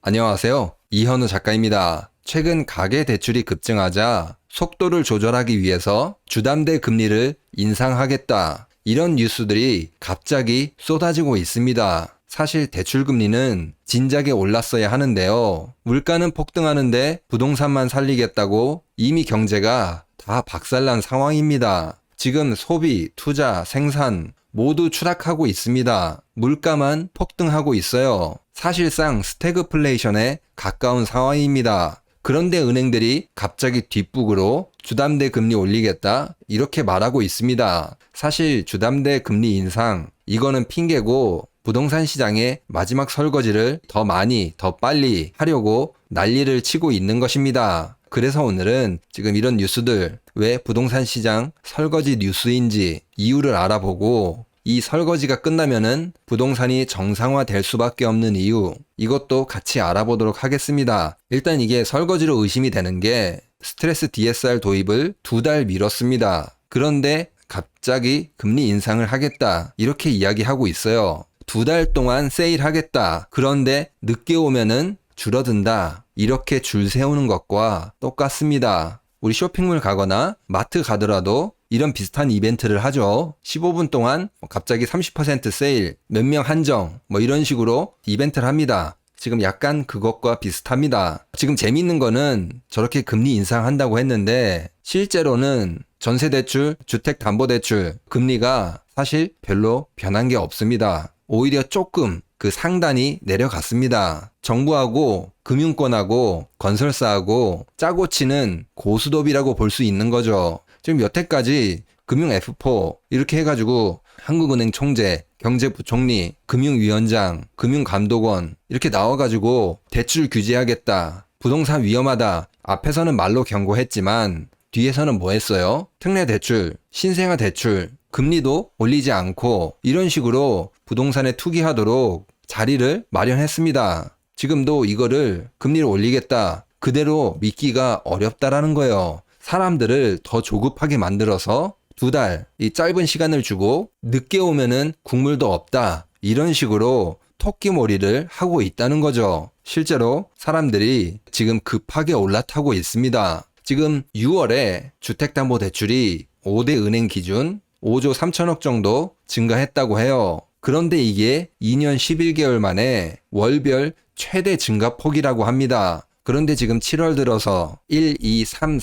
안녕하세요. 이현우 작가입니다. 최근 가계 대출이 급증하자 속도를 조절하기 위해서 주담대 금리를 인상하겠다. 이런 뉴스들이 갑자기 쏟아지고 있습니다. 사실 대출 금리는 진작에 올랐어야 하는데요. 물가는 폭등하는데 부동산만 살리겠다고 이미 경제가 다 박살난 상황입니다. 지금 소비, 투자, 생산 모두 추락하고 있습니다. 물가만 폭등하고 있어요. 사실상 스태그플레이션에 가까운 상황입니다. 그런데 은행들이 갑자기 뒷북으로 주담대 금리 올리겠다 이렇게 말하고 있습니다. 사실 주담대 금리 인상 이거는 핑계고 부동산 시장의 마지막 설거지를 더 많이 더 빨리 하려고 난리를 치고 있는 것입니다. 그래서 오늘은 지금 이런 뉴스들 왜 부동산 시장 설거지 뉴스인지 이유를 알아보고 이 설거지가 끝나면은 부동산이 정상화될 수밖에 없는 이유 이것도 같이 알아보도록 하겠습니다. 일단 이게 설거지로 의심이 되는 게 스트레스 DSR 도입을 2달 미뤘습니다. 그런데 갑자기 금리 인상을 하겠다 이렇게 이야기하고 있어요. 2달 동안 세일하겠다. 그런데 늦게 오면은 줄어든다. 이렇게 줄 세우는 것과 똑같습니다. 우리 쇼핑몰 가거나 마트 가더라도 이런 비슷한 이벤트를 하죠. 15분 동안 갑자기 30% 세일, 몇 명 한정, 이런 식으로 이벤트를 합니다. 지금 약간 그것과 비슷합니다. 지금 재미있는 거는 저렇게 금리 인상한다고 했는데 실제로는 전세대출, 주택담보대출 금리가 사실 별로 변한 게 없습니다. 오히려 조금 그 상단이 내려갔습니다. 정부하고 금융권하고 건설사하고 짜고 치는 고스톱이라고 볼 수 있는 거죠. 지금 여태까지 금융 F4 이렇게 해가지고 한국은행 총재, 경제부총리, 금융위원장, 금융감독원 이렇게 나와가지고 대출 규제하겠다, 부동산 위험하다 앞에서는 말로 경고했지만 뒤에서는 뭐 했어요? 특례대출, 신생아대출, 금리도 올리지 않고 이런 식으로 부동산에 투기하도록 자리를 마련했습니다. 지금도 이거를 금리를 올리겠다 그대로 믿기가 어렵다라는 거예요. 사람들을 더 조급하게 만들어서 2달 이 짧은 시간을 주고 늦게 오면은 국물도 없다 이런 식으로 토끼몰이를 하고 있다는 거죠. 실제로 사람들이 지금 급하게 올라타고 있습니다. 지금 6월에 주택담보대출이 5대 은행 기준 5조 3천억 정도 증가했다고 해요. 그런데 이게 2년 11개월 만에 월별 최대 증가폭이라고 합니다. 그런데 지금 7월 들어서 1, 2, 3,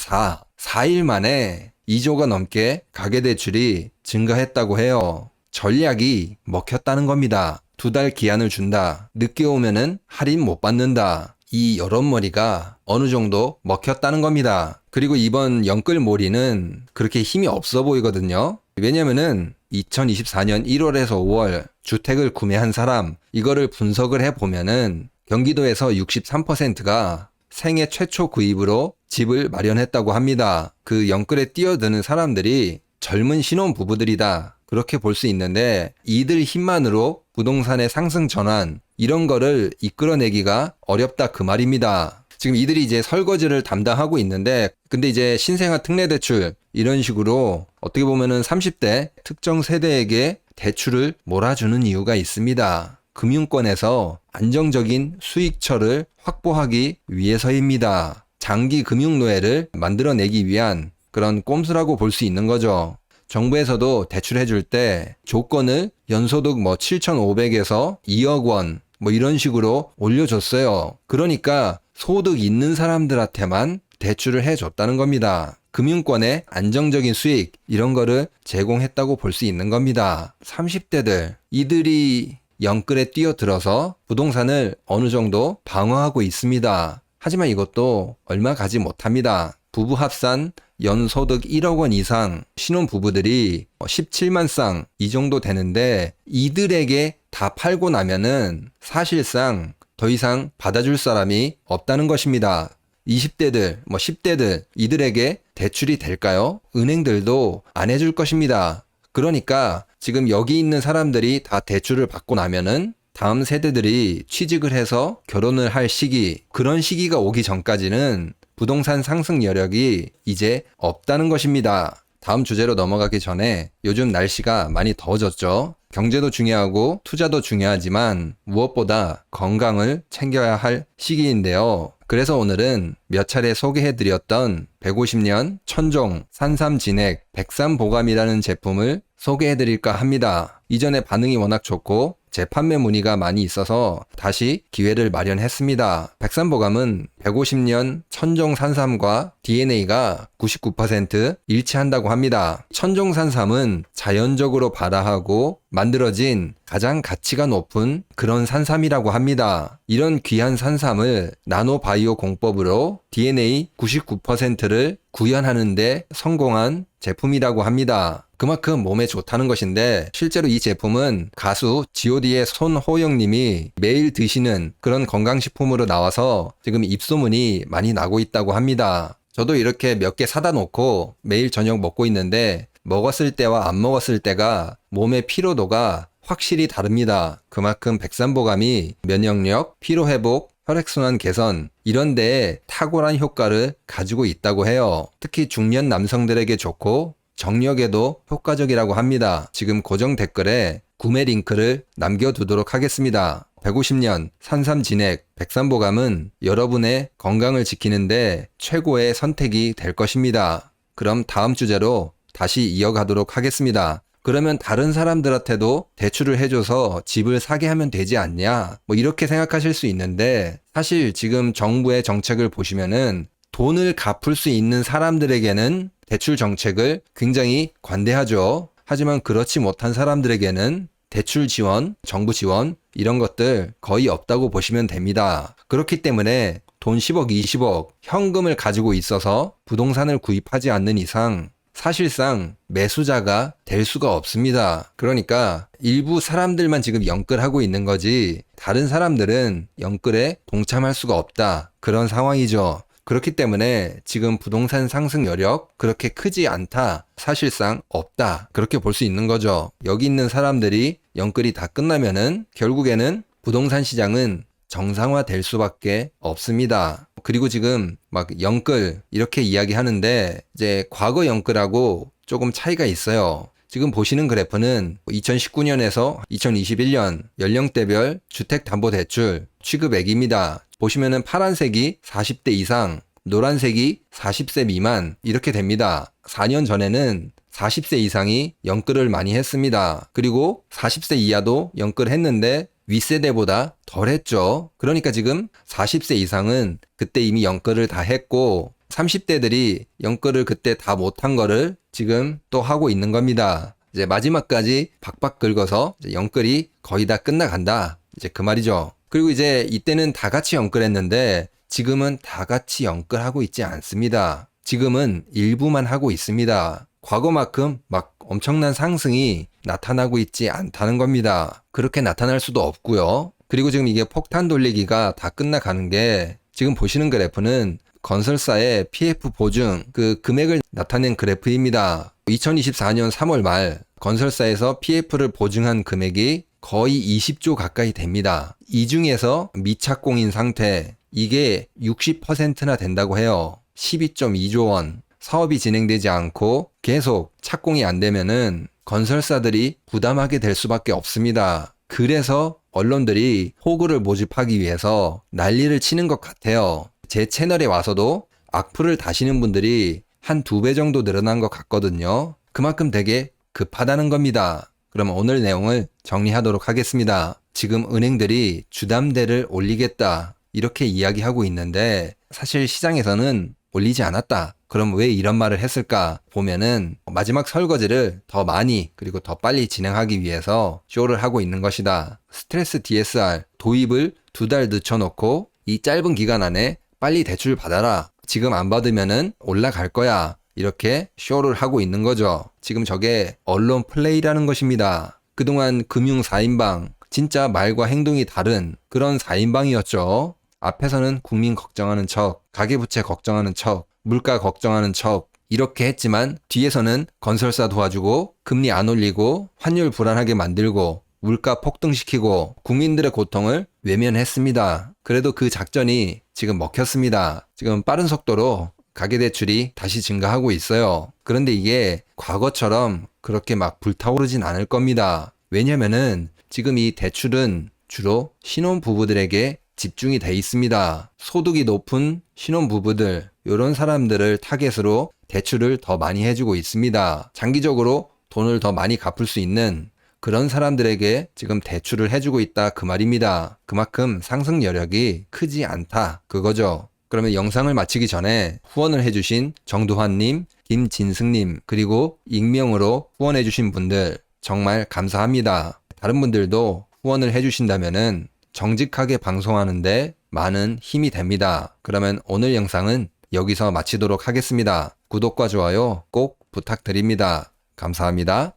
4일 만에 2조가 넘게 가계대출이 증가했다고 해요. 전략이 먹혔다는 겁니다. 2달 기한을 준다. 늦게 오면은 할인 못 받는다. 이 여론머리가 어느 정도 먹혔다는 겁니다. 그리고 이번 영끌몰이는 그렇게 힘이 없어 보이거든요. 왜냐면은 2024년 1월에서 5월 주택을 구매한 사람 이거를 분석을 해보면은 경기도에서 63%가 생애 최초 구입으로 집을 마련했다고 합니다. 그 영끌에 뛰어드는 사람들이 젊은 신혼부부들이다. 그렇게 볼 수 있는데 이들 힘만으로 부동산의 상승 전환 이런 거를 이끌어내기가 어렵다 그 말입니다. 지금 이들이 이제 설거지를 담당하고 있는데 근데 이제 신생아 특례대출 이런 식으로 어떻게 보면은 30대 특정 세대에게 대출을 몰아주는 이유가 있습니다. 금융권에서 안정적인 수익처를 확보하기 위해서입니다. 장기 금융노예를 만들어내기 위한 그런 꼼수라고 볼 수 있는 거죠. 정부에서도 대출해줄 때 조건을 연소득 7,500에서 2억 원 이런 식으로 올려줬어요. 그러니까 소득 있는 사람들한테만 대출을 해줬다는 겁니다. 금융권의 안정적인 수익 이런 거를 제공했다고 볼 수 있는 겁니다. 30대들 이들이 영끌에 뛰어들어서 부동산을 어느 정도 방어하고 있습니다. 하지만 이것도 얼마 가지 못합니다. 부부 합산 연소득 1억 원 이상 신혼부부들이 17만 쌍 이 정도 되는데 이들에게 다 팔고 나면은 사실상 더 이상 받아줄 사람이 없다는 것입니다. 20대들, 10대들 이들에게 대출이 될까요? 은행들도 안 해줄 것입니다. 그러니까 지금 여기 있는 사람들이 다 대출을 받고 나면은 다음 세대들이 취직을 해서 결혼을 할 시기, 그런 시기가 오기 전까지는 부동산 상승 여력이 이제 없다는 것입니다. 다음 주제로 넘어가기 전에 요즘 날씨가 많이 더워졌죠. 경제도 중요하고 투자도 중요하지만 무엇보다 건강을 챙겨야 할 시기인데요. 그래서 오늘은 몇 차례 소개해드렸던 150년 천종 산삼진액 백삼보감이라는 제품을 소개해드릴까 합니다. 이전에 반응이 워낙 좋고 재판매 문의가 많이 있어서 다시 기회를 마련했습니다. 백삼보감은 150년 천종산삼과 DNA가 99% 일치한다고 합니다. 천종산삼은 자연적으로 발화하고 만들어진 가장 가치가 높은 그런 산삼이라고 합니다. 이런 귀한 산삼을 나노바이오 공법으로 DNA 99%를 구현하는 데 성공한 제품이라고 합니다. 그만큼 몸에 좋다는 것인데 실제로 이 제품은 가수 god의 손호영 님이 매일 드시는 그런 건강식품으로 나와서 지금 입소문이 많이 나고 있다고 합니다. 저도 이렇게 몇 개 사다 놓고 매일 저녁 먹고 있는데 먹었을 때와 안 먹었을 때가 몸의 피로도가 확실히 다릅니다. 그만큼 백삼보감이 면역력, 피로회복, 혈액순환 개선 이런 데에 탁월한 효과를 가지고 있다고 해요. 특히 중년 남성들에게 좋고 정력에도 효과적이라고 합니다. 지금 고정 댓글에 구매 링크를 남겨두도록 하겠습니다. 150년 산삼진액 백삼보감은 여러분의 건강을 지키는데 최고의 선택이 될 것입니다. 그럼 다음 주제로 다시 이어가도록 하겠습니다. 그러면 다른 사람들한테도 대출을 해줘서 집을 사게 하면 되지 않냐? 이렇게 생각하실 수 있는데 사실 지금 정부의 정책을 보시면은 돈을 갚을 수 있는 사람들에게는 대출 정책을 굉장히 관대하죠. 하지만 그렇지 못한 사람들에게는 대출 지원, 정부 지원 이런 것들 거의 없다고 보시면 됩니다. 그렇기 때문에 돈 10억, 20억 현금을 가지고 있어서 부동산을 구입하지 않는 이상 사실상 매수자가 될 수가 없습니다. 그러니까 일부 사람들만 지금 영끌하고 있는 거지 다른 사람들은 영끌에 동참할 수가 없다. 그런 상황이죠. 그렇기 때문에 지금 부동산 상승 여력 그렇게 크지 않다. 사실상 없다. 그렇게 볼 수 있는 거죠. 여기 있는 사람들이 영끌이 다 끝나면은 결국에는 부동산 시장은 정상화될 수밖에 없습니다. 그리고 지금 막 영끌 이렇게 이야기하는데 이제 과거 영끌하고 조금 차이가 있어요. 지금 보시는 그래프는 2019년에서 2021년 연령대별 주택담보대출 취급액입니다. 보시면은 파란색이 40대 이상, 노란색이 40세 미만 이렇게 됩니다. 4년 전에는 40세 이상이 영끌을 많이 했습니다. 그리고 40세 이하도 영끌했는데 윗세대보다 덜 했죠. 그러니까 지금 40세 이상은 그때 이미 영끌을 다 했고 30대들이 영끌을 그때 다 못한 거를 지금 또 하고 있는 겁니다. 이제 마지막까지 박박 긁어서 이제 영끌이 거의 다 끝나간다. 이제 그 말이죠. 그리고 이제 이때는 다 같이 영끌했는데 지금은 다 같이 영끌하고 있지 않습니다. 지금은 일부만 하고 있습니다. 과거만큼 막 엄청난 상승이 나타나고 있지 않다는 겁니다. 그렇게 나타날 수도 없고요. 그리고 지금 이게 폭탄 돌리기가 다 끝나가는 게 지금 보시는 그래프는 건설사의 PF 보증 그 금액을 나타낸 그래프입니다. 2024년 3월 말 건설사에서 PF를 보증한 금액이 거의 20조 가까이 됩니다. 이 중에서 미착공인 상태 이게 60%나 된다고 해요. 12.2조 원. 사업이 진행되지 않고 계속 착공이 안 되면은 건설사들이 부담하게 될 수밖에 없습니다. 그래서 언론들이 호구를 모집하기 위해서 난리를 치는 것 같아요. 제 채널에 와서도 악플을 다시는 분들이 한 2배 정도 늘어난 것 같거든요. 그만큼 되게 급하다는 겁니다. 그럼 오늘 내용을 정리하도록 하겠습니다. 지금 은행들이 주담대를 올리겠다 이렇게 이야기하고 있는데 사실 시장에서는 올리지 않았다. 그럼 왜 이런 말을 했을까 보면은 마지막 설거지를 더 많이 그리고 더 빨리 진행하기 위해서 쇼를 하고 있는 것이다. 스트레스 DSR 도입을 2달 늦춰놓고 이 짧은 기간 안에 빨리 대출 받아라. 지금 안 받으면은 올라갈 거야. 이렇게 쇼를 하고 있는 거죠. 지금 저게 언론 플레이라는 것입니다. 그동안 금융 4인방 진짜 말과 행동이 다른 그런 4인방이었죠. 앞에서는 국민 걱정하는 척, 가계부채 걱정하는 척, 물가 걱정하는 척 이렇게 했지만 뒤에서는 건설사 도와주고 금리 안 올리고 환율 불안하게 만들고 물가 폭등시키고 국민들의 고통을 외면했습니다. 그래도 그 작전이 지금 먹혔습니다. 지금 빠른 속도로 가계대출이 다시 증가하고 있어요. 그런데 이게 과거처럼 그렇게 막 불타오르진 않을 겁니다. 왜냐면은 지금 이 대출은 주로 신혼부부들에게 집중이 돼 있습니다. 소득이 높은 신혼부부들, 이런 사람들을 타겟으로 대출을 더 많이 해주고 있습니다. 장기적으로 돈을 더 많이 갚을 수 있는 그런 사람들에게 지금 대출을 해주고 있다 그 말입니다. 그만큼 상승 여력이 크지 않다 그거죠. 그러면 영상을 마치기 전에 후원을 해주신 정두환님, 김진승님, 그리고 익명으로 후원해주신 분들 정말 감사합니다. 다른 분들도 후원을 해주신다면은 정직하게 방송하는데 많은 힘이 됩니다. 그러면 오늘 영상은 여기서 마치도록 하겠습니다. 구독과 좋아요 꼭 부탁드립니다. 감사합니다.